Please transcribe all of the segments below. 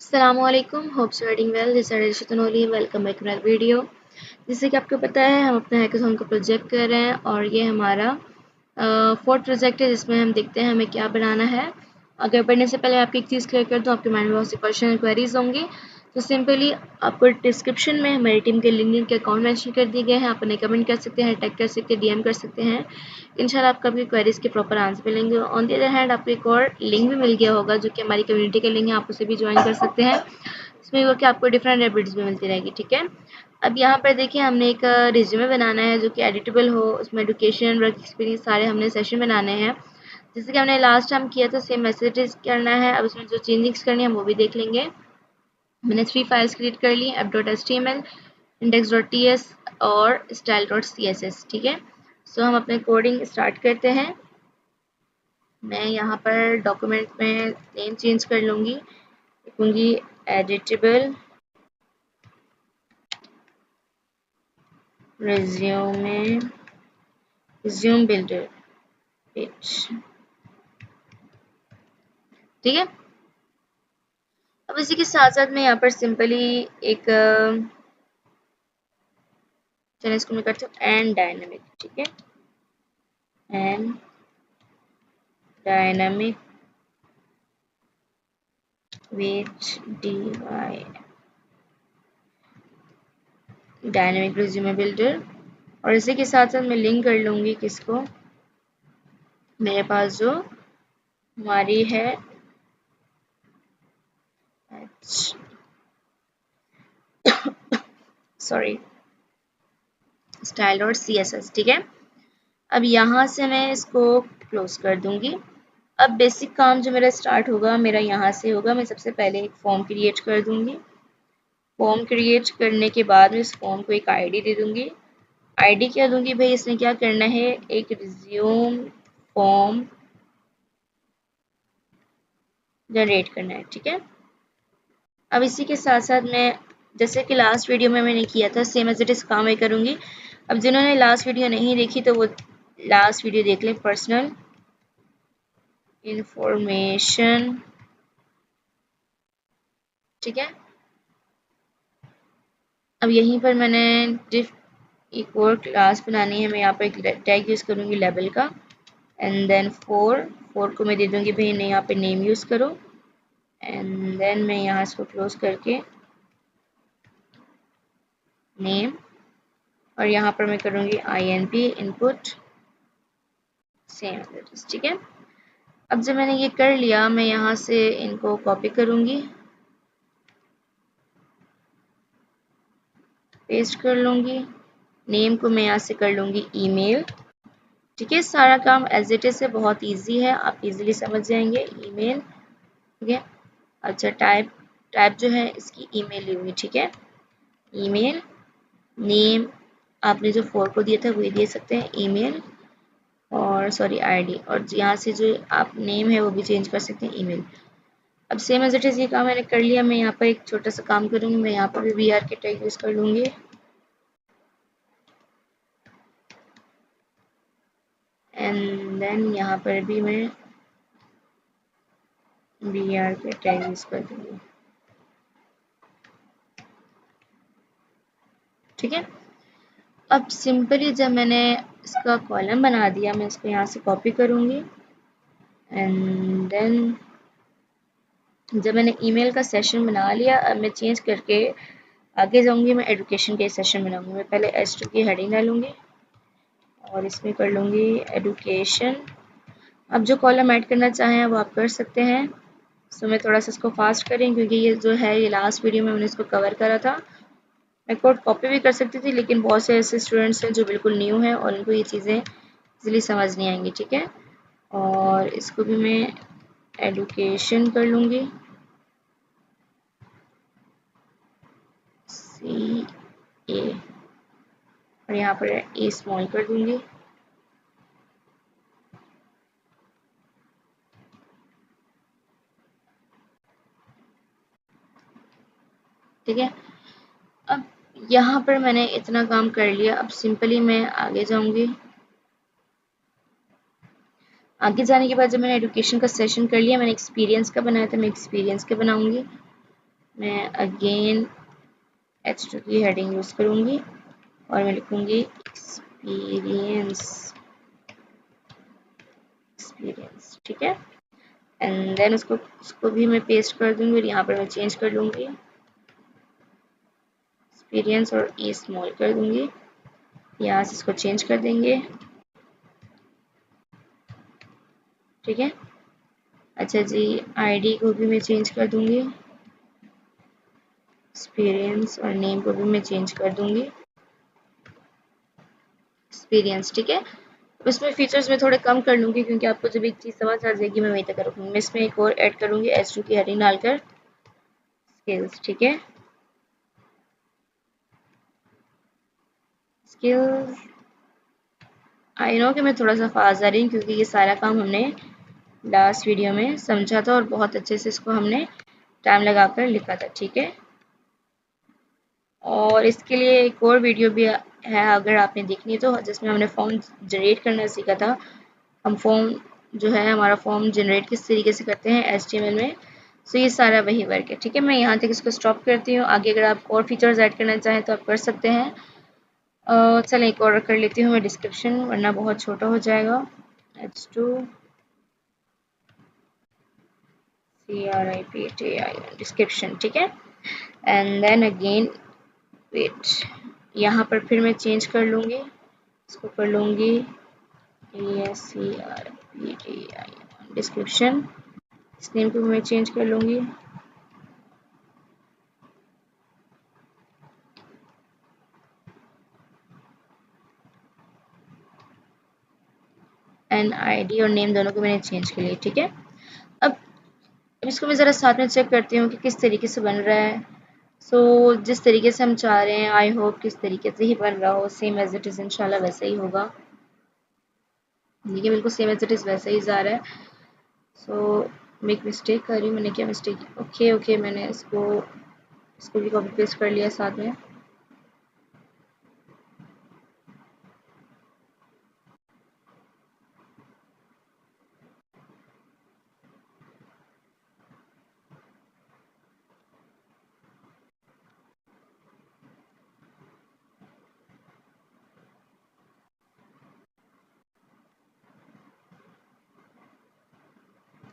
अस्सलामुअलैकुम, hopes you are doing well. This is Tanoli, welcome back to my video. जैसे कि आपको पता है, हम अपना हैकाथॉन का प्रोजेक्ट कर रहे हैं और ये हमारा फोर्थ प्रोजेक्ट है जिसमें हम देखते हैं हमें क्या बनाना है। अगर पढ़ने से पहले आपकी एक चीज़ क्लियर कर दूँ, आपके माइंड में बहुत से क्वेश्चन क्वेरीज होंगे, तो सिंपली आपको डिस्क्रिप्शन में हमारी टीम के लिंक के अकाउंट मेंशन कर दिए गए हैं। आप उन्हें कमेंट कर सकते हैं, टैग कर सकते हैं, डीएम कर सकते हैं। इंशाल्लाह आपको अपनी क्वेरीज के प्रॉपर आंसर मिलेंगे। ऑन द अदर हैंड आपको एक और लिंक भी मिल गया होगा जो कि हमारी कम्युनिटी का लिंक है, आप उसे भी ज्वाइन कर सकते हैं। इसमें वो कि आपको डिफरेंट रेबिट्स भी मिलती रहेगी, ठीक है। अब यहाँ पर देखिए, हमने एक रिज्यूमे बनाना है जो कि एडिटेबल हो, उसमें एजुकेशन, वर्क एक्सपीरियंस सारे हमने सेशन बनाने हैं। जैसे कि हमने लास्ट टाइम किया था, सेम मैसेजेस करना है। अब उसमें जो चेंजिंग्स करनी है वो भी देख लेंगे। मैंने 3 फाइल्स क्रिएट कर ली, app.html, index.ts और style.css, ठीक है। सो हम अपने कोडिंग स्टार्ट करते हैं। मैं यहाँ पर डॉक्यूमेंट में नेम चेंज कर लूँगी, लिखूँगी एडिटेबल रिज्यूम बिल्डर पेज, ठीक है। अब इसी के साथ साथ मैं यहाँ पर सिंपली एक चलिए इसको मैं करती हूँ एंड डायनामिक, ठीक है। And dynamic which D dynamic resume builder. और इसी के साथ साथ मैं लिंक कर लूँगी किसको, मेरे पास जो हमारी है सॉरी style.css, ठीक है। अब यहाँ से मैं इसको क्लोज कर दूंगी। अब बेसिक काम जो मेरा स्टार्ट होगा, मेरा यहाँ से होगा। मैं सबसे पहले एक फॉर्म क्रिएट कर दूंगी। फॉर्म क्रिएट करने के बाद मैं इस फॉर्म को एक आईडी दे दूंगी। आईडी क्या दूंगी भाई, इसने क्या करना है, एक रिज्यूम फॉर्म जनरेट करना है, ठीक है। अब इसी के साथ साथ मैं जैसे कि लास्ट वीडियो में मैंने किया था, सेम एज इट इज काम मैं करूंगी। अब जिन्होंने लास्ट वीडियो नहीं देखी तो वो लास्ट वीडियो देख लें, पर्सनल इंफॉर्मेशन, ठीक है। अब यहीं पर मैंने डिफ एक और क्लास बनानी है। मैं यहाँ पर एक टैग यूज़ करूँगी लेवल का, एंड देन फोर को मैं दे दूँगी भाई नहीं, यहाँ पे नेम यूज़ करो। एंड देन मैं यहाँ इसको क्लोज करके नेम, और यहाँ पर मैं करूँगी INP इनपुट सेम, ठीक है। अब जब मैंने ये कर लिया, मैं यहाँ से इनको कॉपी करूँगी, पेस्ट कर लूँगी। नेम को मैं यहाँ से कर लूँगी ईमेल, ठीक है। सारा काम एज इट इज है, बहुत इजी है, आप इजीली समझ जाएंगे। ईमेल, ठीक है। अच्छा, टाइप जो है इसकी ईमेल ली हुई, ठीक है। ईमेल, नेम आपने जो 4 को दिया था वही दे सकते हैं, ईमेल और सॉरी आईडी, और यहाँ से जो आप नेम है वो भी चेंज कर सकते हैं, ईमेल। अब सेम एज इट इज ये काम मैंने कर लिया। मैं यहाँ पर एक छोटा सा काम करूँगी, मैं यहाँ पर भी BR के टैग यूज़ कर लूँगी। एंड देन यहाँ पर भी मैं BR के टैग यूज़ कर दूँगी, ठीक है। अब सिंपली जब मैंने इसका कॉलम बना दिया, मैं इसको यहाँ से कॉपी करूँगी। एंड देन जब मैंने ईमेल का सेशन बना लिया, अब मैं चेंज करके आगे जाऊँगी। मैं एजुकेशन के सेशन बनाऊँगी। मैं पहले H2 की हेडिंग डालूँगी और इसमें कर लूँगी एजुकेशन। अब जो कॉलम ऐड करना चाहें वो आप कर सकते हैं। सो मैं थोड़ा सा इसको फास्ट करें क्योंकि ये जो है ये लास्ट वीडियो में मैंने इसको कवर करा था। मैं कोड कॉपी भी कर सकती थी, लेकिन बहुत से ऐसे स्टूडेंट्स हैं जो बिल्कुल न्यू हैं और उनको ये चीज़ें इजीली समझ नहीं आएंगी, ठीक है। और इसको भी मैं एजुकेशन कर लूँगी, CA, और यहाँ पर A स्मॉल कर दूँगी, ठीक है। अब यहाँ पर मैंने इतना काम कर लिया। अब सिंपली मैं आगे जाऊँगी। आगे जाने के बाद जब मैंने एजुकेशन का सेशन कर लिया, मैंने एक्सपीरियंस का बनाया था, मैं एक्सपीरियंस का बनाऊँगी। मैं अगेन H2 की हेडिंग यूज़ करूँगी और मैं लिखूँगी एक्सपीरियंस, ठीक है। एंड देन उसको भी मैं पेस्ट कर दूँगी और यहाँ पर मैं चेंज कर लूँगी एक्सपीरियंस और ई स्मॉल कर दूँगी। यहाँ से इसको चेंज कर देंगे, ठीक है। अच्छा जी, आईडी को भी मैं चेंज कर दूँगी, एक्सपीरियंस और नेम को भी मैं चेंज कर दूँगी एक्सपीरियंस, ठीक है। इसमें फीचर्स मैं थोड़े कम कर लूँगी क्योंकि आपको जब एक चीज़ समझ आ जाएगी मैं वहीं तक रखूँगी। मैं इसमें एक और ऐड करूँगी H2 की हेडिंग डालकर स्किल्स, ठीक है। स्किल्स, आई नो कि मैं थोड़ा सा फास्ट जा रही हूँ क्योंकि ये सारा काम हमने लास्ट वीडियो में समझा था और बहुत अच्छे से इसको हमने टाइम लगाकर लिखा था, ठीक है। और इसके लिए एक और वीडियो भी है अगर आपने देखनी है तो, जिसमें हमने फॉर्म जनरेट करना सीखा था। हम फॉर्म जो है हमारा फॉर्म जनरेट किस तरीके से करते हैं HTML में। सो ये सारा वही वर्क है, ठीक है। मैं यहाँ तक इसको स्टॉप करती हूँ। आगे अगर आप और फीचर्स ऐड करना चाहें तो आप कर सकते हैं। चलें एक और कर लेती हूँ मैं डिस्क्रिप्शन, वरना बहुत छोटा हो जाएगा। H2 CRIPTION डिस्क्रिप्शन, ठीक है। एंड देन अगेन वेट, यहाँ पर फिर मैं चेंज कर लूँगी, इसको कर लूँगी ASCRPTION डिस्क्रिप्शन। इस नेम को मैं चेंज कर लूँगी एंड आईडी और नेम दोनों को मैंने चेंज कर लिया, ठीक है। अब इसको मैं ज़रा साथ में चेक करती हूँ कि किस तरीके से बन रहा है। सो जिस तरीके से हम चाह रहे हैं आई होप किस तरीके से ही बन रहा हो, सेम एज इट इज़ इंशाल्लाह वैसा ही होगा। देखिए बिल्कुल सेम एज इट इज़ वैसा ही जा रहा है। सो मैं एक मिस्टेक कर रही हूँ, मैंने क्या मिस्टेक, ओके मैंने इसको भी कॉपी पेस्ट कर लिया साथ में।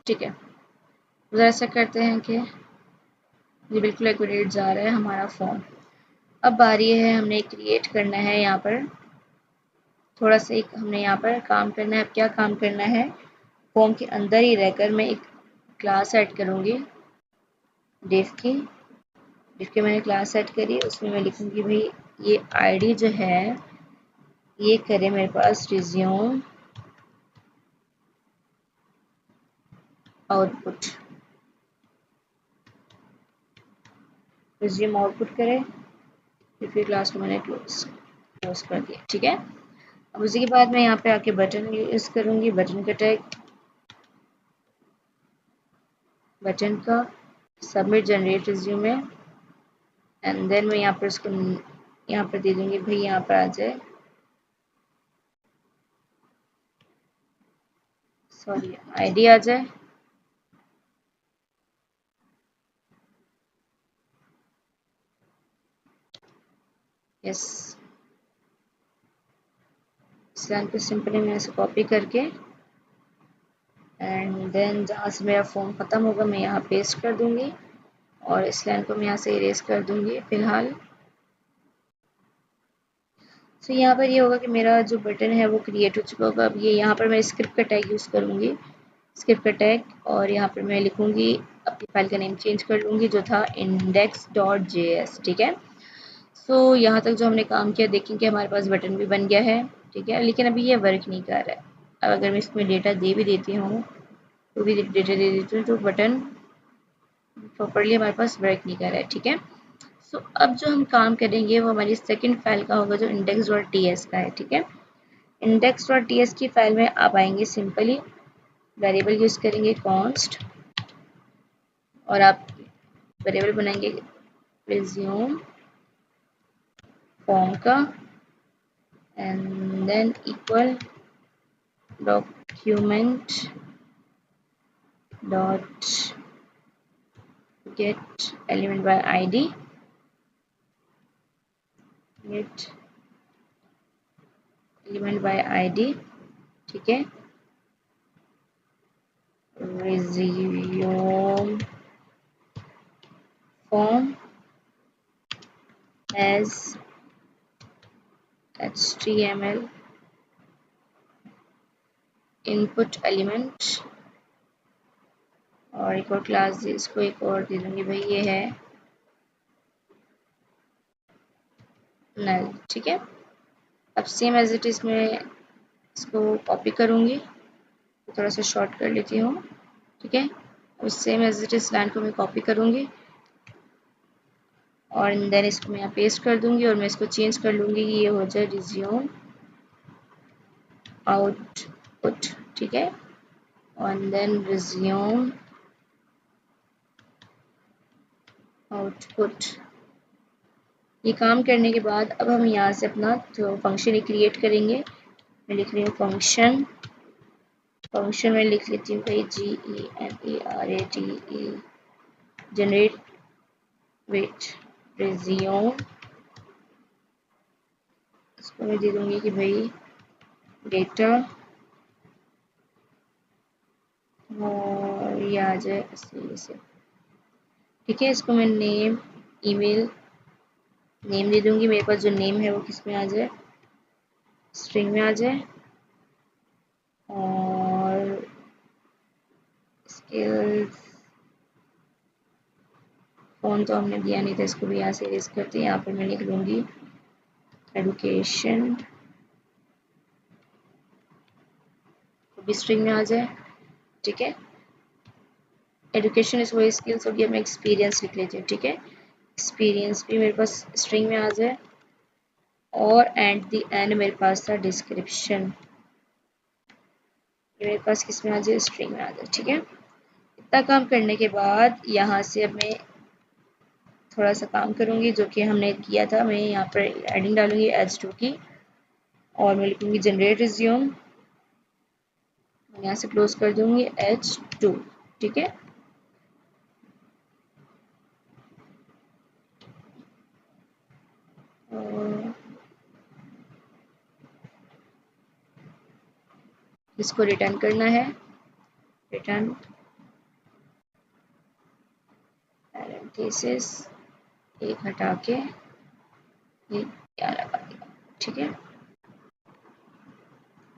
ठीक है, ज़रा ऐसा करते हैं कि ये बिल्कुल एक्यूरेट जा रहा है हमारा फॉर्म। अब बारी है हमने क्रिएट करना है, यहाँ पर थोड़ा सा एक हमने यहाँ पर काम करना है। अब क्या काम करना है, फॉर्म के अंदर ही रहकर मैं एक क्लास ऐड करूँगी डिफ की मैंने क्लास सेट करी। उसमें मैं लिखूँगी भाई ये आईडी जो है ये करे मेरे पास रिज्यूम आउटपुट, रिज्यूम आउटपुट करे। फिर क्लास को मैंने क्लोज कर दिया, ठीक है। अब उसी के बाद मैं यहाँ पे आके बटन यूज़ करूँगी, बटन का टैग, बटन का submit generate resume and then मैं यहाँ पर उसको यहाँ पर दे दूँगी भाई यहाँ पर आ जाए, सॉरी आईडी आ जाए। यस, इस लाइन को सिंपली मैं इसे कॉपी करके एंड देन जहाँ से मेरा फॉर्म ख़त्म होगा मैं यहाँ पेस्ट कर दूँगी और इस लाइन को मैं यहाँ से इरेज कर दूँगी फ़िलहाल। सो यहाँ पर ये होगा कि मेरा जो बटन है वो क्रिएट हो चुका होगा। अब ये यहाँ पर मैं स्क्रिप्ट का टैग यूज़ करूँगी, स्क्रिप्ट का टैग, और यहाँ पर मैं लिखूँगी अपनी फाइल का नेम चेंज कर लूँगी जो था index.js, ठीक है। सो यहाँ तक जो हमने काम किया देखें कि हमारे पास बटन भी बन गया है, ठीक है। लेकिन अभी ये वर्क नहीं कर रहा है। अब अगर मैं इसमें डेटा दे भी देती हूँ तो भी डेटा दे देती हूँ तो बटन प्रॉपरली हमारे पास वर्क नहीं कर रहा है, ठीक है। सो अब जो हम काम करेंगे वो हमारी सेकंड फाइल का होगा जो index.ts का है, ठीक है। index.ts की फाइल में आप आएंगे, सिंपली वेरिएबल यूज़ करेंगे कॉन्स्ट और आप वेरिएबल बनाएंगे रिज्यूम फॉर्म का and than equal document dot get element by ID, gate element by ID, ठीक है। resume form as HTML input element, और एक और क्लास इसको एक और दे दूंगी भाई, ये है नल, ठीक है। अब सेम एज इट इज मैं इसको कॉपी करूंगी, थोड़ा सा शॉर्ट कर लेती हूँ, ठीक है। उस same as it is line को मैं कॉपी करूंगी और देन इसको मैं यहाँ पेस्ट कर दूंगी और मैं इसको चेंज कर लूंगी कि ये हो जाए रिज्यूम आउटपुट, ठीक है। और देन रिज्यूम आउटपुट। ये काम करने के बाद अब हम यहाँ से अपना जो फंक्शन क्रिएट करेंगे। मैं लिख रही हूँ फंक्शन, फंक्शन में लिख लेती हूँ भाई GENERATE, जनरेट वेट रिज्यूम। इसको मैं दे दूंगी कि भाई डेटा, और ये आ जाए ऐसे, ठीक है। इसको मैं नेम, ईमेल, नेम दे दूंगी। मेरे पास जो नेम है वो किस में आ जाए, स्ट्रिंग में आ जाए। और स्किल्स, फोन तो हमने दिया नहीं था, इसको भी यहाँ से इरेज करते हैं। यहाँ पर मैं लिख लूंगी एडुकेशन, भी स्ट्रिंग में आ जाए, ठीक है। एडुकेशन इस वही स्किल्स हो गया। मैं एक्सपीरियंस लिख लेती हूँ, ठीक है। एक्सपीरियंस भी मेरे पास स्ट्रिंग में आ जाए, और एट द एंड मेरे पास था डिस्क्रिप्शन, मेरे पास किस में आ जाए, स्ट्रिंग में आ जाए, ठीक है। इतना काम करने के बाद यहाँ से अब मैं थोड़ा सा काम करूँगी जो कि हमने किया था। मैं यहाँ पर एडिंग डालूंगी H2 की, और मैं लिखूंगी जनरेट रिज्यूम, यहाँ से क्लोज कर दूंगी H2, ठीक है। इसको रिटर्न करना है, रिटर्न पैरेंथेसिस एक हटा के ये क्या लगा दिया, ठीक है।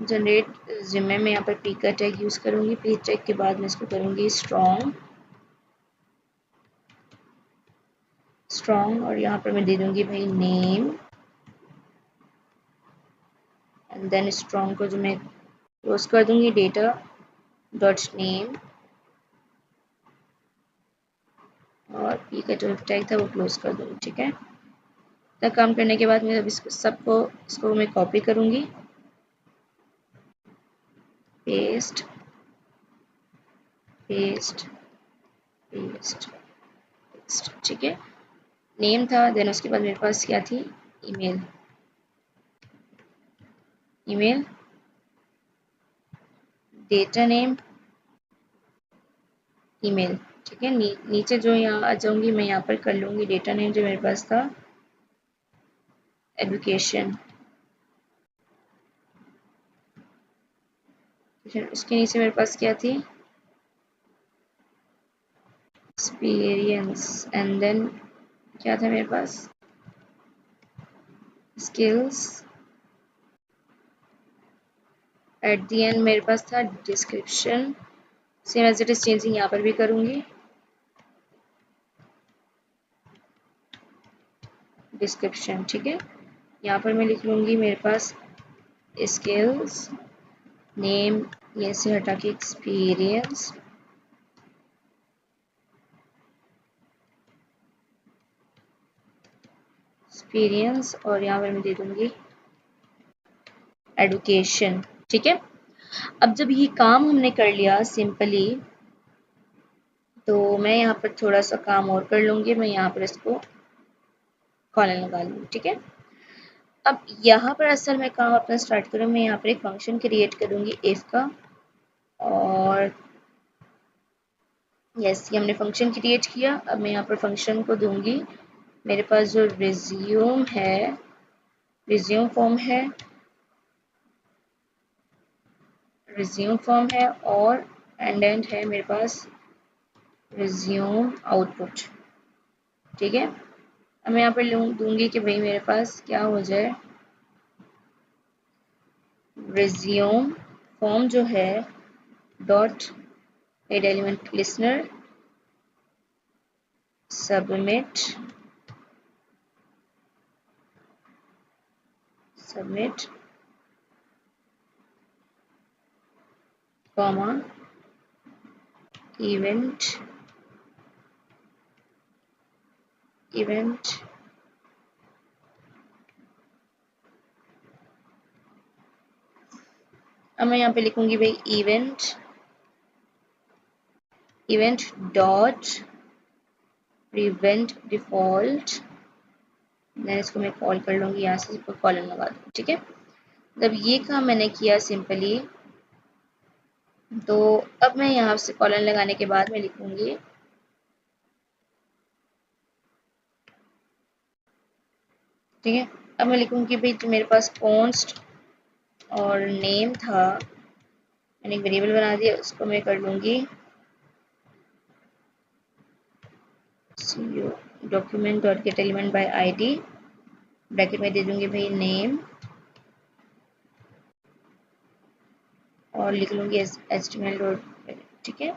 जनरेट रिज्यूमे में यहाँ पर पी का टैग यूज करूंगी। पी टैग के बाद मैं इसको करूंगी स्ट्रॉन्ग, स्ट्रॉन्ग, और यहाँ पर मैं दे दूंगी भाई नेम, एंड देन स्ट्रॉन्ग को जो मैं क्लोज कर दूंगी डेटा डॉट नेम, और पी का जो टैग था वो क्लोज कर दूंगी, ठीक है। तक काम करने के बाद मैं अब इसको मैं कॉपी करूंगी, पेस्ट पेस्ट पेस्ट पेस्ट, ठीक है। नेम था, देन उसके बाद मेरे पास क्या थी, email, email, data name, email, ठीक है। नीचे जो यहाँ आ जाऊंगी मैं यहाँ पर कर लूंगी डेटा नेम जो मेरे पास था एजुकेशन, उसके नीचे मेरे पास क्या थी, एक्सपीरियंस, एंड देन क्या था मेरे पास, स्किल्स, एट द एंड मेरे पास था description. Same as it is changing यहाँ पर भी करूंगी, डिस्क्रिप्शन, ठीक है। यहाँ पर मैं लिख लूंगी मेरे पास स्किल्स, नेम ये से हटा के एक्सपीरियंस, एक्सपीरियंस, और यहाँ पर मैं दे दूंगी एडुकेशन, ठीक है। अब जब ये काम हमने कर लिया सिंपली, तो मैं यहाँ पर थोड़ा सा काम और कर लूंगी। मैं यहाँ पर इसको कॉलन लगा लूंगी, ठीक है। अब यहाँ पर असल में काम अपना स्टार्ट करूँ, मैं यहाँ पर एक फंक्शन क्रिएट करूंगी इफ का, और यस, ये हमने फंक्शन क्रिएट किया। अब मैं यहाँ पर फंक्शन को दूंगी, मेरे पास जो रिज्यूम है, रिज्यूम फॉर्म है, रिज्यूम फॉर्म है, और एंड है मेरे पास रिज्यूम आउटपुट। ठीक है, अब मैं यहाँ पर दूंगी कि भाई मेरे पास क्या हो जाए, रिज्यूम फॉर्म जो है dot add element listener submit comma event अब मैं यहाँ पे लिखूंगी भाई event dot prevent default, then इसको मैं कॉल कर लूंगी, यहाँ से कॉलन लगा दूंगी। ठीक है, जब ये काम मैंने किया सिंपली, तो अब मैं यहाँ से कॉलन लगाने के बाद मैं लिखूंगी ठीक है, अब मैं लिखूंगी भाई जो मेरे पास कॉन्स्ट और नेम था, मैंने एक वेरिएबल बना दिया, उसको मैं कर लूंगी document dot get element by ID, bracket में दे दूंगी भाई नेम, और लिख लूंगी HTML डॉट। ठीक है,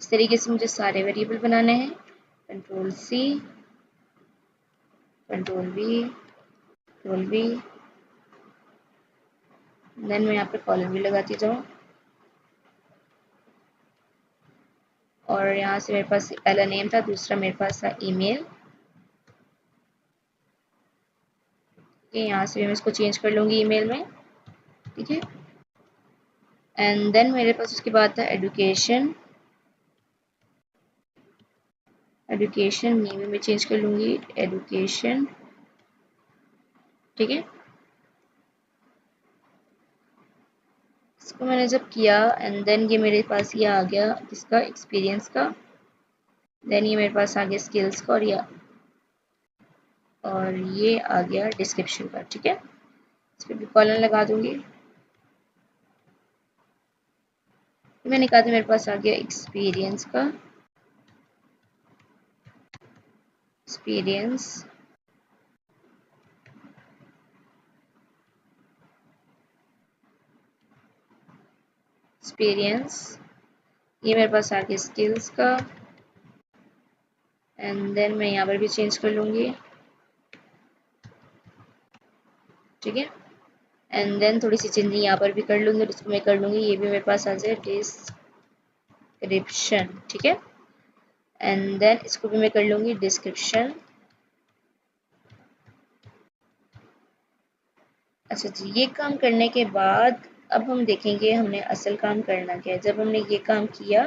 इस तरीके से मुझे सारे वेरिएबल बनाने हैं। Control C, control V, then मैं यहाँ पे कॉलम भी लगाती जाऊँ, और यहाँ से मेरे पास पहला नेम था, दूसरा मेरे पास था ईमेल। यहाँ से भी मैं इसको चेंज कर लूँगी ईमेल में। ठीक है, एंड देन मेरे पास उसके बाद था एजुकेशन नेम में चेंज कर लूँगी एजुकेशन। ठीक है, इसको मैंने जब किया एंड देन ये मेरे पास ये आ गया किसका, एक्सपीरियंस का, देन ये मेरे पास आ गया स्किल्स का, और ये आ गया डिस्क्रिप्शन का। ठीक है, इस पर भी कॉलन लगा दूंगी। मैंने कहा था मेरे पास आ गया एक्सपीरियंस का, एक्सपीरियंस ये मेरे पास आ गया स्किल्स का, एंड देन मैं यहाँ पर भी चेंज कर लूँगी। ठीक है, एंड देन थोड़ी सी चेंजिंग यहाँ पर भी कर लूँगी, और इसको मैं कर लूँगी, ये भी मेरे पास आ जाए डिस्क्रिप्शन। ठीक है, एंड देन इसको भी मैं कर लूँगी डिस्क्रिप्शन। अच्छा जी, ये काम करने के बाद अब हम देखेंगे हमने असल काम करना क्या है। जब हमने ये काम किया,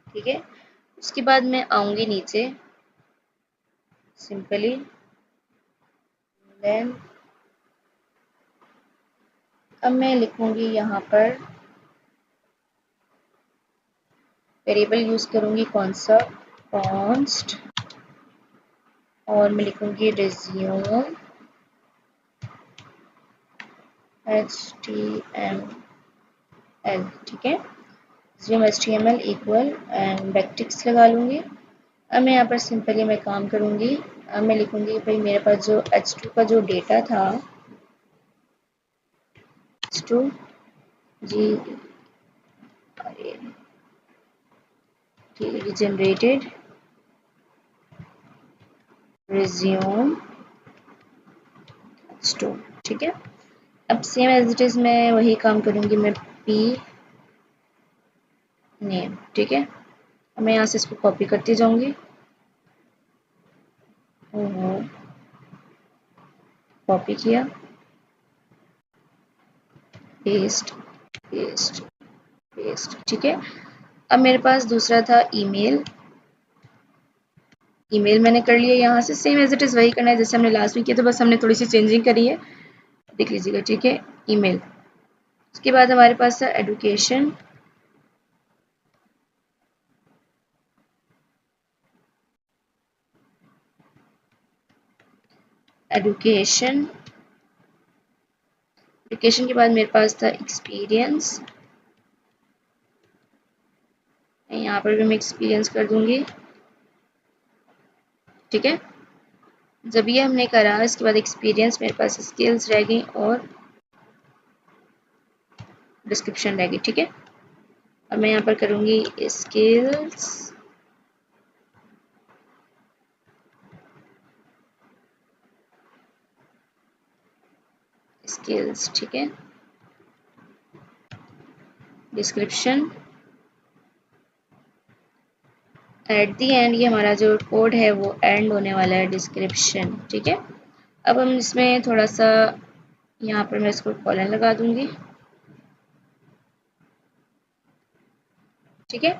ठीक है, उसके बाद मैं आऊंगी नीचे सिंपली, देन अब मैं लिखूंगी यहाँ पर वेरिएबल यूज करूंगी कौन सा, कॉन्स्ट, और मैं लिखूंगी रिज्यूम HTML। ठीक है, resume HTML equal and backticks लगा लूंगी। अब मैं यहाँ पर सिंपली मैं काम करूंगी। अब मैं लिखूंगी भाई मेरे पास जो H2 का जो डेटा था, H2 जी generated resume H2। ठीक है, अब सेम एज इट इज मैं वही काम करूंगी, मैं P नेम। ठीक है, अब मैं यहाँ से इसको कॉपी करती जाऊंगी, कॉपी किया, पेस्ट पेस्ट पेस्ट। ठीक है, अब मेरे पास दूसरा था ईमेल मैंने कर लिया, यहाँ से सेम एज इट इज वही करना है जैसे हमने लास्ट में किया था, बस हमने थोड़ी सी चेंजिंग करी है, देख लीजिएगा। ठीक है, ईमेल उसके बाद हमारे पास था एडुकेशन, एडुकेशन एडुकेशन के बाद मेरे पास था एक्सपीरियंस, यहाँ पर भी मैं एक्सपीरियंस कर दूंगी। ठीक है, जब ये हमने करा इसके बाद एक्सपीरियंस, मेरे पास स्किल्स रह गई और डिस्क्रिप्शन रह गई। ठीक है, अब मैं यहाँ पर करूँगी स्किल्स, स्किल्स। ठीक है, डिस्क्रिप्शन, एट दी एंड ये हमारा जो कोड है वो एंड होने वाला है डिस्क्रिप्शन। ठीक है, अब हम इसमें थोड़ा सा यहाँ पर मैं इसको कॉलन लगा दूंगी। ठीक है,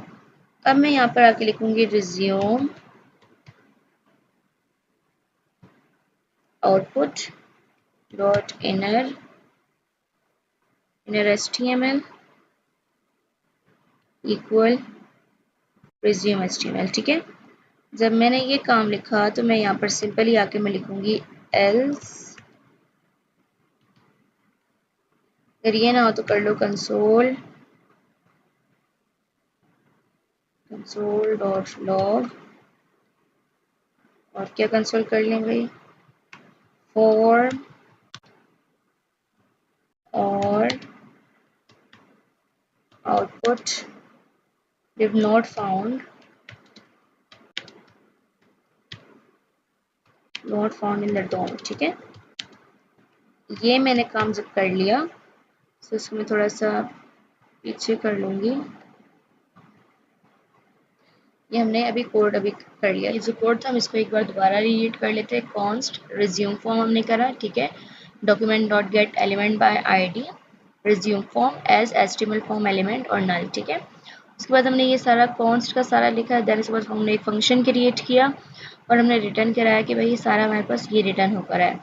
अब मैं यहाँ पर आके लिखूंगी resume output dot inner HTML equal resume HTML। ठीक है, जब मैंने ये काम लिखा तो मैं यहाँ पर सिंपली आके मैं लिखूंगी एल्स, अगर ये ना हो तो कर लो कंसोल डॉट लॉग, और क्या कंसोल कर लें भाई, फॉर और output did not found in the DOM. ठीक है, ये मैंने काम जब कर लिया तो इसको मैं थोड़ा सा पीछे कर लूंगी। ये हमने अभी कोड अभी कर लिया, ये जो कोड था हम इसको एक बार दोबारा रीड कर लेते हैं। कॉन्स्ट रिज्यूम फॉर्म हमने करा। ठीक है, document dot get element by ID resume form as HTML form element और नल। ठीक है, उसके बाद हमने ये सारा कॉन्स्ट का सारा लिखा, देन उसके बाद हमने एक फंक्शन क्रिएट किया और हमने रिटर्न कराया कि भाई ये सारा हमारे पास ये रिटर्न होकर है।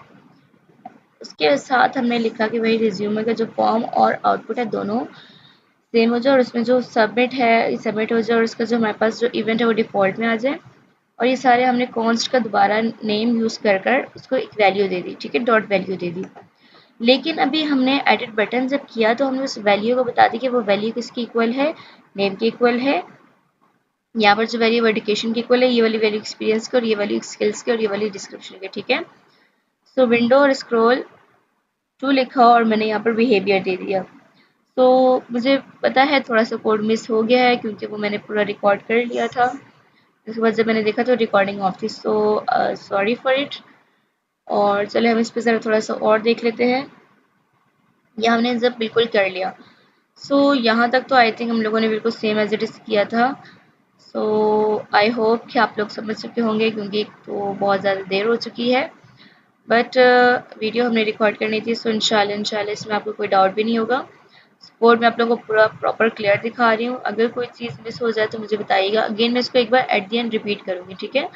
उसके साथ हमने लिखा कि भाई रिज्यूमे का जो फॉर्म और आउटपुट है दोनों सेम हो जाए और उसमें जो सबमिट है सबमिट हो जाए और उसका जो हमारे पास जो इवेंट है वो डिफ़ॉल्ट में आ जाए। और ये सारे हमने कॉन्स्ट का दोबारा नेम यूज़ कर कर उसको एक वैल्यू दे दी। ठीक है, डॉट वैल्यू दे दी। लेकिन अभी हमने एडिट बटन जब किया तो हमने उस वैल्यू को बता दी कि वो वैल्यू किसकी इक्वल है, नेम के इक्वल है। यहाँ पर जो वैल्यू एडुकेशन की इक्वल है, ये वाली वैल्यू एक्सपीरियंस की, और ये वाली स्किल्स की, और ये वाली डिस्क्रिप्शन की। ठीक है, सो विंडो और स्क्रॉल टू लिखा और मैंने यहाँ पर बिहेवियर दे दिया। तो मुझे पता है थोड़ा सा कोड मिस हो गया है क्योंकि वो मैंने पूरा रिकॉर्ड कर लिया था, उसके बाद जब मैंने देखा तो रिकॉर्डिंग ऑफ थी, सो सॉरी फॉर इट। और चले हम इस पर ज़रा थोड़ा सा और देख लेते हैं। यह हमने जब बिल्कुल कर लिया, सो यहाँ तक तो आई थिंक हम लोगों ने बिल्कुल सेम एज इट इज़ किया था। सो आई होप कि आप लोग समझ चुके होंगे क्योंकि एक तो बहुत ज़्यादा देर हो चुकी है, बट वीडियो हमने रिकॉर्ड करनी थी, सो इंशाल्लाह इसमें आपको कोई डाउट भी नहीं होगा। कोड मैं आप लोगों को पूरा प्रॉपर क्लियर दिखा रही हूँ, अगर कोई चीज़ मिस हो जाए तो मुझे बताइएगा। अगेन मैं इसको एक बार एट दी एंड रिपीट करूँगी। ठीक है,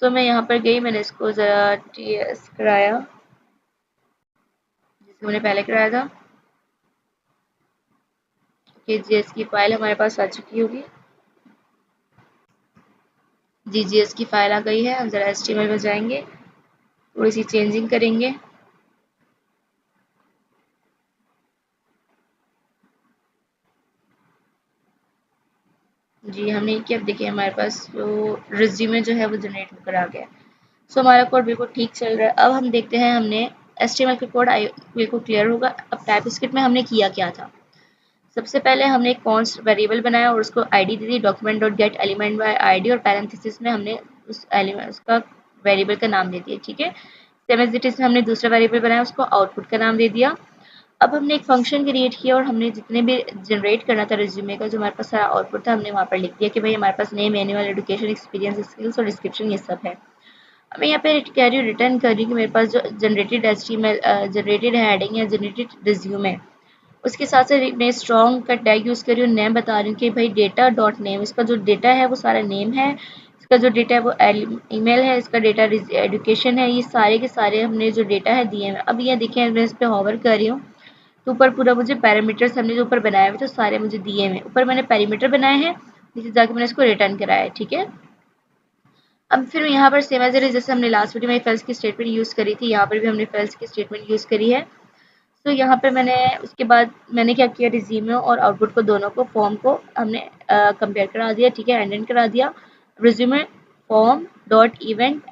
सो मैं यहाँ पर गई, मैंने इसको ज़रा TS कराया जिसको मैंने पहले कराया था कि GS की फ़ाइल हमारे पास आ चुकी होगी। GS की फ़ाइल आ गई है, हम ज़रा HTML में जाएंगे, थोड़ी सी चेंजिंग करेंगे। जी हमने किया, अब देखिए हमारे पास जो रिज्यूमे जो है वो जनरेट होकर आ गया। सो हमारा कोड बिल्कुल ठीक चल रहा है। अब हम देखते हैं हमने HTML का कोड बिल्कुल क्लियर होगा। अब टाइपस्क्रिप्ट में हमने किया क्या था, सबसे पहले हमने एक कॉन्स्ट वेरिएबल बनाया और उसको ID they the, document dot get element by ID, और पैरेंथेसिस में हमने उस एलिमेंट उसका वेरिएबल का नाम दे दिया। ठीक है, सेम एज इट इज हमने दूसरा वेरिएबल बनाया, उसको आउटपुट का नाम दे दिया। अब हमने एक फंक्शन क्रिएट किया और हमने जितने भी जनरेट करना था रिज्यूमे का, जो हमारे पास सारा आउटपुट था, हमने वहाँ पर लिख दिया कि भाई हमारे पास name, annual, education, experience, skills और डिस्क्रिप्शन ये सब है। अब मैं यहाँ पे कह रही हूँ, रिटर्न कर रही हूँ कि मेरे पास जो जनरेटेड HTML जनरेटेड हेडिंग या जनरेटेड रिज्यूम है, उसके साथ साथ मैं स्ट्रॉन्ग का टैग यूज़ कर रही हूँ, नेम बता रही हूँ कि भाई डेटा डॉट नेम, इसका जो डेटा है वो सारा नेम है, इसका जो डेटा है वो ईमेल है, इसका डेटा एजुकेशन है, ये सारे के सारे हमने जो डेटा है दिए हैं। अब ये देखिए मैं इस पर हॉवर कर रही हूँ तो ऊपर पूरा मुझे पैरामीटर्स हमने जो ऊपर बनाए हुए थे सारे मुझे दिए हुए, ऊपर मैंने पैरामीटर बनाए हैं, नीचे जाके मैंने इसको रिटर्न कराया है, ठीक है। अब फिर यहाँ पर सेम एज इट इज, जैसे हमने लास्ट वीडियो में फेल्स की स्टेटमेंट यूज़ करी थी, यहाँ पर भी हमने फेल्स की स्टेटमेंट यूज़ करी है। तो यहाँ पे मैंने उसके बाद मैंने क्या किया, रिज्यूमे और आउटपुट को दोनों को फॉर्म को हमने कंपेयर करा दिया, ठीक है, एंड करा दिया। Resume form dot event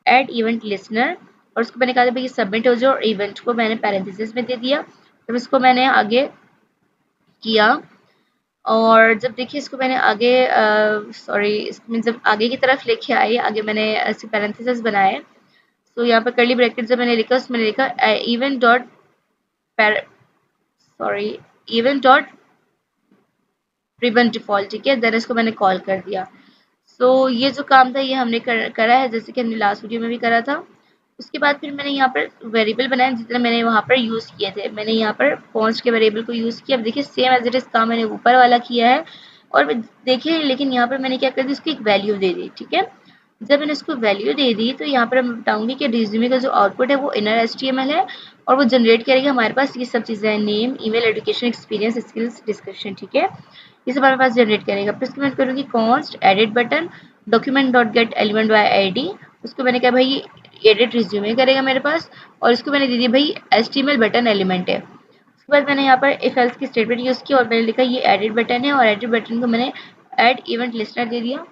add event listener, और उसको मैंने कहा था भाई सबमिट हो जाए, और इवेंट को मैंने पैरेंथेसिस में दे दिया। तो इसको मैंने आगे किया, और जब देखिए इसको मैंने आगे सॉरी जब आगे की तरफ लेके आई, आगे मैंने ऐसे पैरेंथेसिस बनाए। तो यहाँ पर कर्ली ब्रैकेट जब मैंने लिखा, उसमें लिखा event dot sorry event dot ribbon default, ठीक है। देन इसको मैंने कॉल कर दिया। सो ये जो काम था ये हमने करा है, जैसे कि हमने लास्ट वीडियो में भी करा था। उसके बाद फिर मैंने यहाँ पर वेरिएबल बनाए, जितने मैंने वहाँ पर यूज़ किए थे, मैंने यहाँ पर कॉन्स्ट के वेरिएबल को यूज़ किया। अब देखिए सेम एज इट इज काम मैंने ऊपर वाला किया है, और देखिए लेकिन यहाँ पर मैंने क्या कर दी, उसकी एक वैल्यू दे दी, ठीक है। जब मैंने इसको वैल्यू दे दी तो यहाँ पर मैं बताऊंगी कि रिज्यूमे का जो आउटपुट है वो इनर HTML है, और वो जनरेट करेगा हमारे पास ये सब चीज़ें हैं, name, email, education, experience, skills, description, ठीक है। ये सब हमारे पास जनरेट करेगा। फिर उसके मैं करूँगी const edit button document dot get element bye ID, उसको मैंने कहा भाई एडिट रिज्यूमे करेगा मेरे पास, और इसको मैंने दे दी भाई HTML बटन एलिमेंट है। उसके बाद मैंने यहाँ पर इफ एल्स की स्टेटमेंट यूज़ की, और मैंने लिखा ये एडिट बटन है, और एडिट बटन को मैंने एड इवेंट लिस्टनर दे दिया।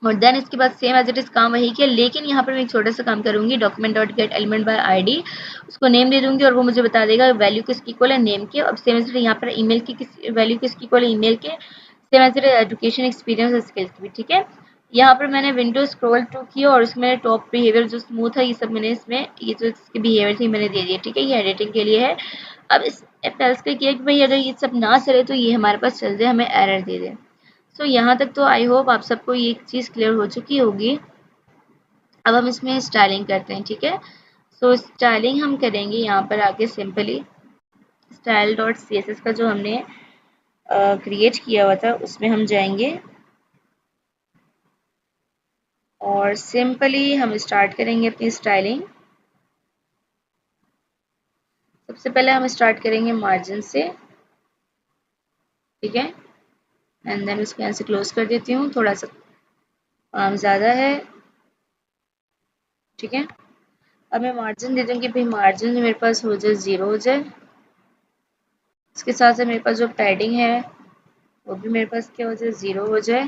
और देन इसके बाद सेम एज इट इज काम वही किया, लेकिन यहाँ पर मैं एक छोटा सा काम करूंगी, document dot get element bye ID, उसको नेम दे दूंगी, और वो मुझे बता देगा वैल्यू किसकी इक्वल है नेम के। अब सेम एज इट यहाँ पर ईमेल की किस वैल्यू किसकी इक्वल है ईमेल के, same as it education, experience और स्किल्स की भी, ठीक है। यहाँ पर मैंने विंडो स्क्रॉल टू किया, और उसमें टॉप बिहेवियर जो स्मूथ है ये सब मैंने इसमें ये जो इसके बिहेवियर थी मैंने दे दिए, ठीक है, ये एडिटिंग के लिए है। अब इस एल्स का किया कि भाई अगर ये सब ना चले तो ये हमारे पास चल जाए, हमें एरर दे दे। सो यहाँ तक तो आई होप आप सबको ये एक चीज़ क्लियर हो चुकी होगी। अब हम इसमें स्टाइलिंग करते हैं, ठीक है। सो स्टाइलिंग हम करेंगे यहाँ पर आके सिंपली स्टाइल डॉट CSS का जो हमने क्रिएट किया हुआ था उसमें हम जाएंगे, और सिंपली हम स्टार्ट करेंगे अपनी स्टाइलिंग। सबसे पहले हम स्टार्ट करेंगे मार्जिन से, ठीक है, एंड देन उसको यहाँ से क्लोज कर देती हूँ, थोड़ा सा काम ज़्यादा है, ठीक है। अब मैं मार्जिन दे दूँगी, भाई मार्जिन मेरे पास हो जाए 0 हो जाए। इसके साथ साथ मेरे पास जो पैडिंग है वो भी मेरे पास क्या हो जाए 0 हो जाए।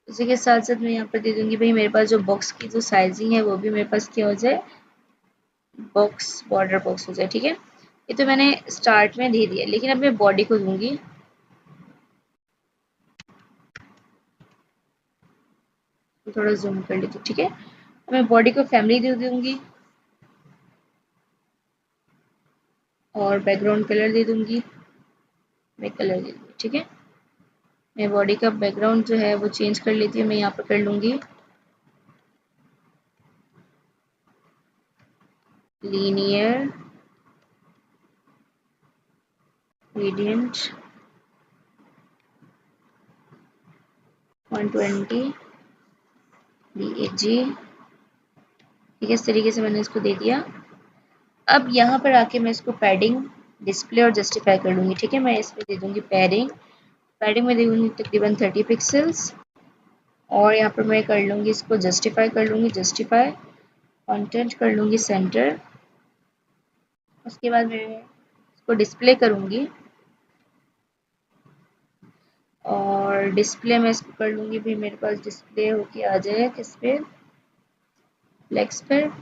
इसी के साथ साथ मैं यहाँ पर दे दूँगी भाई मेरे पास जो बॉक्स की जो साइजिंग है वो भी मेरे पास क्या हो जाए, बॉक्स बॉर्डर बॉक्स हो जाए, ठीक है। ये तो मैंने स्टार्ट में दे दिया, लेकिन अब मैं बॉडी को दूंगी, तो थोड़ा जूम कर लेती हूँ, ठीक है। अब मैं बॉडी को फैमिली दे दूंगी, और बैकग्राउंड कलर दे दूंगी, मैं कलर दे दूंगी, ठीक है। मैं बॉडी का बैकग्राउंड जो है वो चेंज कर लेती हूँ, मैं यहाँ पर कर लूंगी लीनियर ग्रेडियंट 120 BAG, ठीक है। इस तरीके से मैंने इसको दे दिया। अब यहाँ पर आके मैं इसको पैडिंग डिस्प्ले और जस्टिफाई कर लूँगी, ठीक है। मैं इसमें दे दूँगी पैडिंग, पैडिंग में दे दूँगी तकरीबन 30 पिक्सल्स, और यहाँ पर मैं कर लूँगी इसको जस्टिफाई कर लूँगी, जस्टिफाई कंटेंट कर लूँगी सेंटर। उसके बाद मैं इसको डिस्प्ले करूँगी, और डिस्प्ले में इसको कर लूँगी भाई मेरे पास डिस्प्ले होके आ जाए किस पे, फ्लेक्स पर,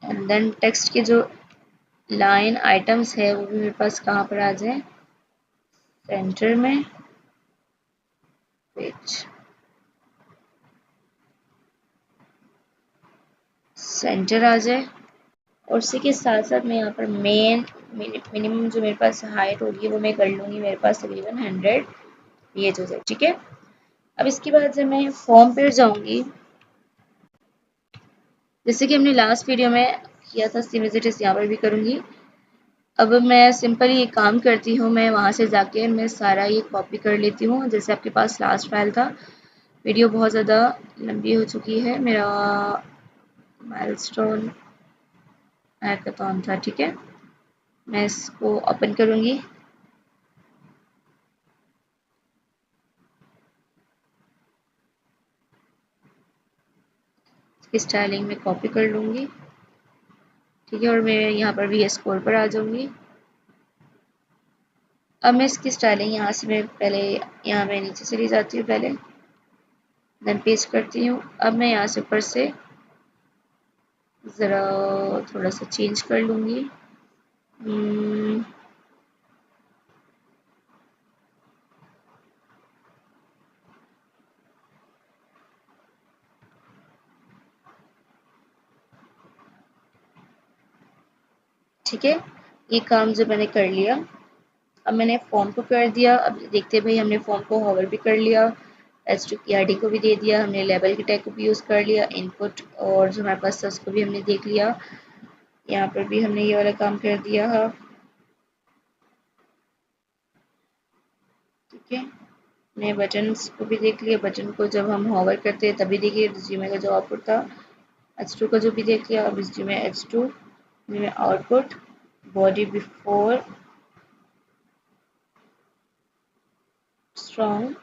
एंड देन टेक्स्ट के जो लाइन आइटम्स है वो भी मेरे पास कहाँ पर आ जाए, सेंटर में, पेज सेंटर आ जाए। और उसी के साथ साथ मैं यहाँ पर मिनिमम जो मेरे पास हाइट होगी वो मैं कर लूँगी मेरे पास तकरीबन 100 ये जो है, ठीक है। अब इसके बाद जब मैं फॉर्म पर जाऊँगी, जैसे कि हमने लास्ट वीडियो में किया था सेम एज इट इज यहाँ पर भी करूँगी। अब मैं सिंपली ये काम करती हूँ, मैं वहाँ से जाके मैं सारा ये कॉपी कर लेती हूँ, जैसे आपके पास लास्ट फाइल था। वीडियो बहुत ज़्यादा लंबी हो चुकी है, मेरा माइलस्टोन हैकाथॉन था, ठीक है। मैं इसको ओपन करूंगी। इसकी स्टाइलिंग में कॉपी कर लूंगी, ठीक है, और मैं यहाँ पर VS कोड पर आ जाऊंगी। अब मैं इसकी स्टाइलिंग यहाँ से मैं पहले यहाँ मैं नीचे चली जाती हूँ, पहले देन पेस्ट करती हूँ। अब मैं यहाँ से ऊपर से ज़रा थोड़ा सा चेंज कर लूँगी। ठीक है, ये काम जो मैंने कर लिया। अब मैंने फॉर्म को कर दिया। अब देखते हैं भाई, हमने फॉर्म को होवर भी कर लिया, H2 की ID को भी दे दिया, हमने लेबल के टैग को भी यूज़ कर लिया, इनपुट और जो हमारे पास था उसको भी हमने देख लिया। यहाँ पर भी हमने ये वाला काम कर दिया है, ठीक है। हमने बटन्स को भी देख लिया, बटन को जब हम होवर करते हैं तभी देखिए रिज्यूमे का जो आउटपुट था, H2 का जो भी देख लिया। अब रिज्यूमे H2 में आउटपुट बॉडी बिफोर स्ट्रॉन्ग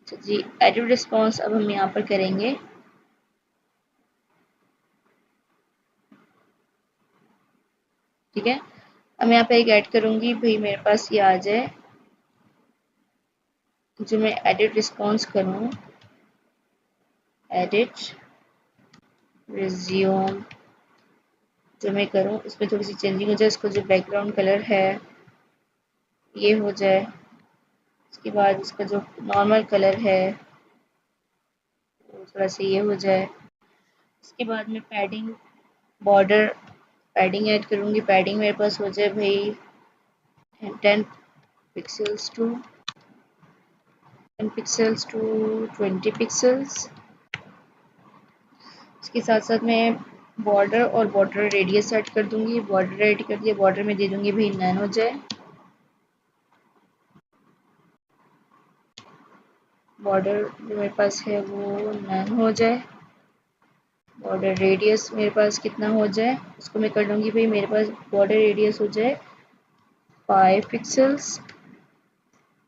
जी, एडिट रिस्पॉन्स अब हम यहाँ पर करेंगे। ठीक है, अब मैं यहाँ पे एक ऐड करूंगी भाई, मेरे पास ये आ जाए जो मैं एडिट रिस्पॉन्स करूँ, एडिट रिज्यूम जो मैं करूँ इसमें थोड़ी सी चेंजिंग हो जाए। इसको जो बैकग्राउंड कलर है ये हो जाए, उसके बाद इसका जो नॉर्मल कलर है वो थोड़ा सा ये हो जाए। इसके बाद मैं पैडिंग बॉर्डर पैडिंग ऐड करूँगी। पैडिंग मेरे पास हो जाए भाई 10 पिक्सल्स टू 20 पिक्सल्स। इसके साथ साथ मैं बॉर्डर और बॉर्डर रेडियस ऐड कर दूंगी। बॉर्डर ऐड कर दिया, बॉर्डर में दे दूंगी भाई नन हो जाए। बॉर्डर जो मेरे पास है वो नन हो जाए। बॉर्डर रेडियस मेरे पास कितना हो जाए उसको मैं कर लूँगी भाई, मेरे पास बॉर्डर रेडियस हो जाए 5 पिक्सल्स।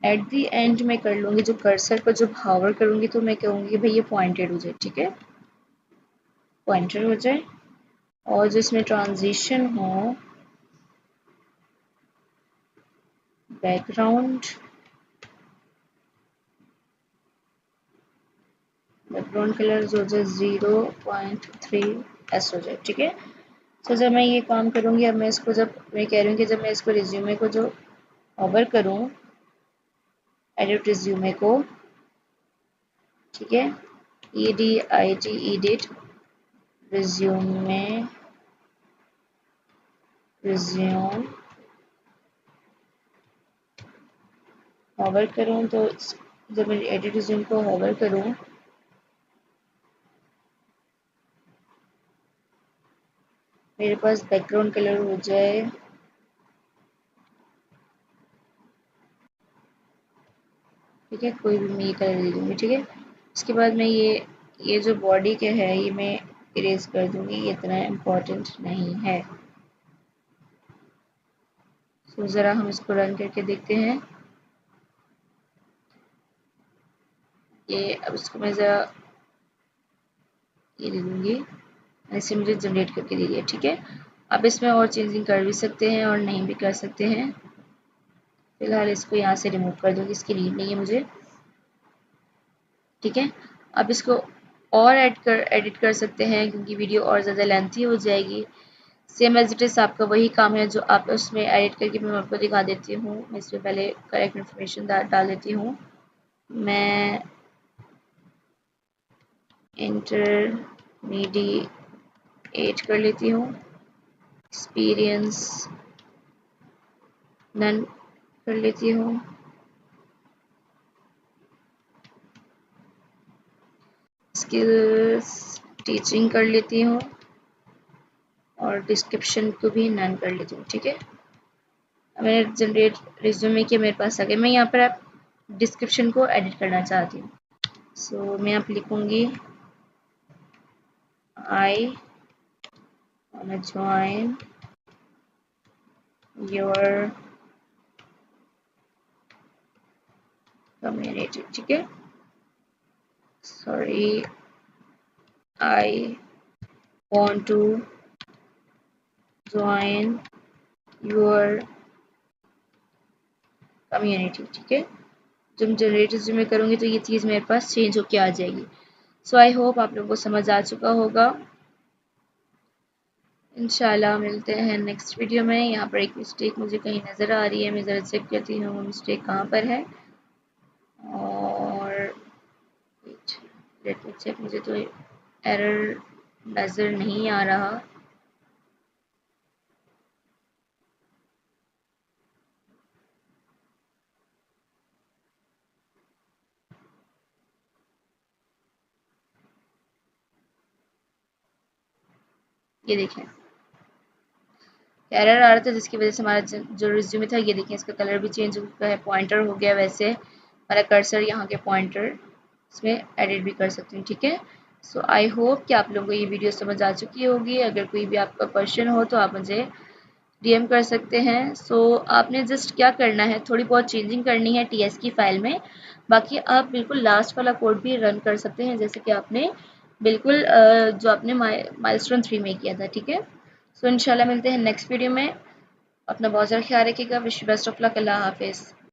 एट दी एंड मैं कर लूँगी जो कर्सर पर जब हावर करूँगी तो मैं कहूँगी भाई ये पॉइंटेड हो जाए, ठीक है, पॉइंटर हो जाए। और जो इसमें ट्रांजिशन हो बैकग्राउंड कलर जो हो जाए 0.3 S हो जाए, ठीक है। तो जब मैं ये काम करूँगी, अब मैं इसको जब मैं कह रही हूँ कि जब मैं इसको रिज्यूमे को जो ओवर करूँ एडिट रिज्यूमे को, ठीक है, EDIT edit resume resume hover करूँ तो जब मैं एडिट रिज्यूम को होवर करूँ मेरे पास बैकग्राउंड कलर हो जाए ठीक है, कोई भी मैं ये कलर दे दूँगी, ठीक है। इसके बाद मैं ये जो बॉडी के है ये मैं इरेज कर दूँगी, ये इतना इम्पोर्टेंट नहीं है। तो ज़रा हम इसको रन करके देखते हैं। ये अब इसको मैं ज़रा ये दे दूँगी, ऐसे मुझे जनरेट करके दे दिया, ठीक है। अब इसमें और चेंजिंग कर भी सकते हैं और नहीं भी कर सकते हैं। फिलहाल इसको यहाँ से रिमूव कर दूँगी, इसकी नीड नहीं है मुझे, ठीक है। अब इसको और एडिट कर सकते हैं क्योंकि वीडियो और ज़्यादा लेंथी हो जाएगी। सेम एज इट इज़ आपका वही काम है जो आप उसमें एडिट करके मैं आपको दिखा देती हूँ। मैं इसमें पहले करेक्ट इन्फॉर्मेशन डाल देती हूँ। मैं इंटरमीडिएट कर लेती हूँ, एक्सपीरियंस नन कर लेती हूँ, स्किल्स टीचिंग कर लेती हूँ और डिस्क्रिप्शन को भी नन कर लेती हूँ, ठीक है। मैंने जनरेट रिज्यूमे किया, मेरे पास आ गया। मैं यहाँ पर आप डिस्क्रिप्शन को एडिट करना चाहती हूँ। सो मैं यहाँ पर लिखूँगी I wanna join your community, ठीक है। Sorry, I want to join your community, ठीक है। जब मैं जनरेट रिज्यूमे करूँगी तो ये चीज़ मेरे पास चेंज होके आ जाएगी। सो आई होप आप लोगों को समझ आ चुका होगा। इंशाल्लाह मिलते हैं नेक्स्ट वीडियो में। यहाँ पर एक मिस्टेक मुझे कहीं नज़र आ रही है, मैं ज़रा चेक करती हूँ वो मिस्टेक कहाँ पर है। और लेट मी चेक, मुझे तो एरर नज़र नहीं आ रहा। ये देखें, एरर आ रहा था जिसकी वजह से हमारा जो रिज्यूमे था, ये देखें इसका कलर भी चेंज हो गया है, पॉइंटर हो गया। वैसे हमारा कर्सर यहाँ के पॉइंटर इसमें एडिट भी कर सकती हूँ, ठीक है। सो आई होप कि आप लोगों को ये वीडियो समझ आ चुकी होगी। अगर कोई भी आपका क्वेश्चन हो तो आप मुझे डीएम कर सकते हैं। सो आपने जस्ट क्या करना है, थोड़ी बहुत चेंजिंग करनी है टीएस की फाइल में। बाकी आप बिल्कुल लास्ट वाला कोड भी रन कर सकते हैं, जैसे कि आपने बिल्कुल जो आपने माइलस्टोन 3 में किया था, ठीक है। सो इंशाल्लाह मिलते हैं नेक्स्ट वीडियो में। अपना बहुत ज़्यादा ख्याल रखिएगा। Wish you best of luck. अल्लाह हाफिज़।